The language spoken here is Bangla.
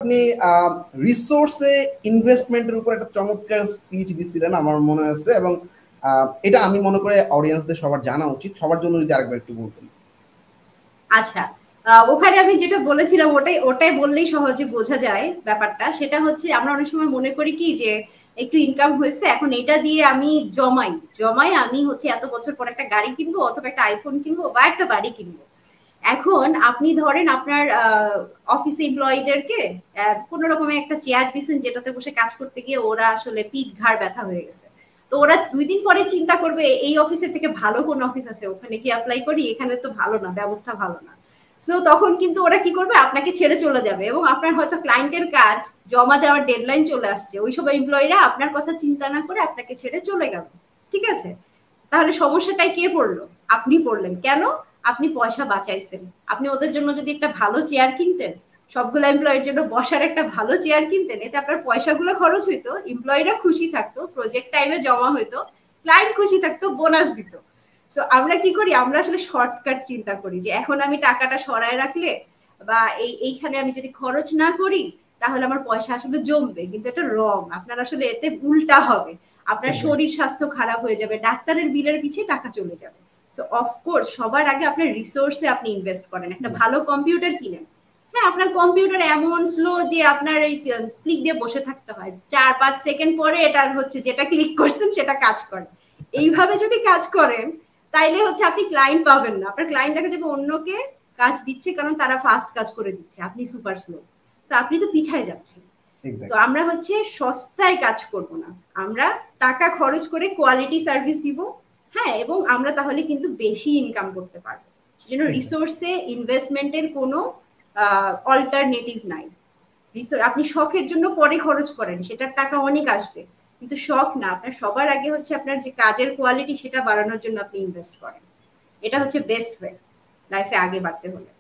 আপনি রিসোর্সে ইনভেস্টমেন্টের উপর একটা চমৎকার স্পিচ দিছিলেন আমার মনে আছে, এবং এটা আমি মনে করি অডিয়েন্সদের সবার জানা উচিত। সবার জন্য যদি আরেকবার একটু বলতেন। আচ্ছা, ওখানে আমি যেটা বলেছিলাম ওটাই ওটাই বললেই সহজে বোঝা যায় ব্যাপারটা। সেটা হচ্ছে আমরা অনেক সময় মনে করি কি যে একটু ইনকাম হয়েছে, এখন এটা দিয়ে আমি জমাই জমাই আমি হচ্ছে এত বছর পর একটা গাড়ি কিনবো অথবা একটা আইফোন কিনবো বা একটা বাড়ি কিনবো। এখন আপনি ধরেন আপনার অফিস এমপ্লয়ীদেরকে কোন রকমের একটা চেয়ার দিচ্ছেন যেটাতে বসে কাজ করতে গিয়ে ওরা আসলে পিঠ ঘাড় ব্যথা হয়ে গেছে। তো ওরা 2 দিন পরে চিন্তা করবে এই অফিসের থেকে ভালো কোন অফিস আছে, ওখানে কি অ্যাপ্লাই করি, এখানে তো ভালো না, ব্যবস্থা ভালো না। সো তখন কিন্তু ওরা কি করবে, আপনাকে ছেড়ে চলে যাবে এবং আপনার হয়তো ক্লায়েন্টের কাজ জমা দেওয়ার ডেডলাইন চলে আসছে, ওই সব এমপ্লয়িরা আপনার কথা চিন্তা না করে আপনাকে ছেড়ে চলে গেল। ঠিক আছে, তাহলে সমস্যাটাই কে পড়লো? আপনি পড়লেন। কেন? আপনি পয়সা বাঁচাইছেন। আপনি ওদের জন্য যদি একটা ভালো চেয়ার কিনতেন, সবগুলো এমপ্লয়ের জন্য বসার একটা ভালো চেয়ার কিনতেন, এতে আপনার পয়সাগুলো খরচ হইতো, এমপ্লয়িরা খুশি থাকতো, প্রজেক্ট টাইমে জমা হইতো, ক্লায়েন্ট খুশি থাকতো, বোনাস দিত। সো আমরা কি করি, আমরা আসলে শর্টকাট চিন্তা করি যে এখন আমি টাকাটা সরায় রাখলে বা এইখানে আমি যদি খরচ না করি তাহলে আমার পয়সা আসলে জমবে, কিন্তু এটা রং। আপনার আসলে এতে উল্টা হবে, আপনার শরীর স্বাস্থ্য খারাপ হয়ে যাবে, ডাক্তারের বিলের পিছিয়ে টাকা চলে যাবে। সো অফকোর্স সবার আগে আপনার রিসোর্সে আপনি ইনভেস্ট করেন, একটা ভালো কম্পিউটার কিনেন। হ্যাঁ, আপনার কম্পিউটার এমন স্লো যে আপনার এই ক্লিক দিয়ে বসে থাকতে হয়, 4-5 সেকেন্ড পরে এটা হচ্ছে যেটা ক্লিক করছেন সেটা কাজ করে। এইভাবে যদি কাজ করেন তাইলে হচ্ছে আপনি ক্লায়েন্ট পাবেন না, আপনার ক্লায়েন্ট দেখা যাবে অন্যকে কাজ দিচ্ছে কারণ তারা ফাস্ট কাজ করে দিচ্ছে, আপনি সুপার স্লো। তো আপনি তো পিছায় যাচ্ছেন। তো আমরা হচ্ছে সস্তায় কাজ করব না, আমরা টাকা খরচ করে কোয়ালিটি সার্ভিস দিব। হ্যাঁ, এবং আমরা তাহলে কিন্তু বেশি ইনকাম করতে পারবো। সেজন্য রিসোর্সে ইনভেস্টমেন্টের কোনো অল্টারনেটিভ নাই। আপনি শখের জন্য পরে খরচ করেন, সেটার টাকা অনেক আসবে, কিন্তু শখ না, আপনার সবার আগে হচ্ছে আপনার যে কাজের কোয়ালিটি সেটা বাড়ানোর জন্য আপনি ইনভেস্ট করেন। এটা হচ্ছে বেস্ট ওয়ে লাইফে আগে বাড়তে হলে।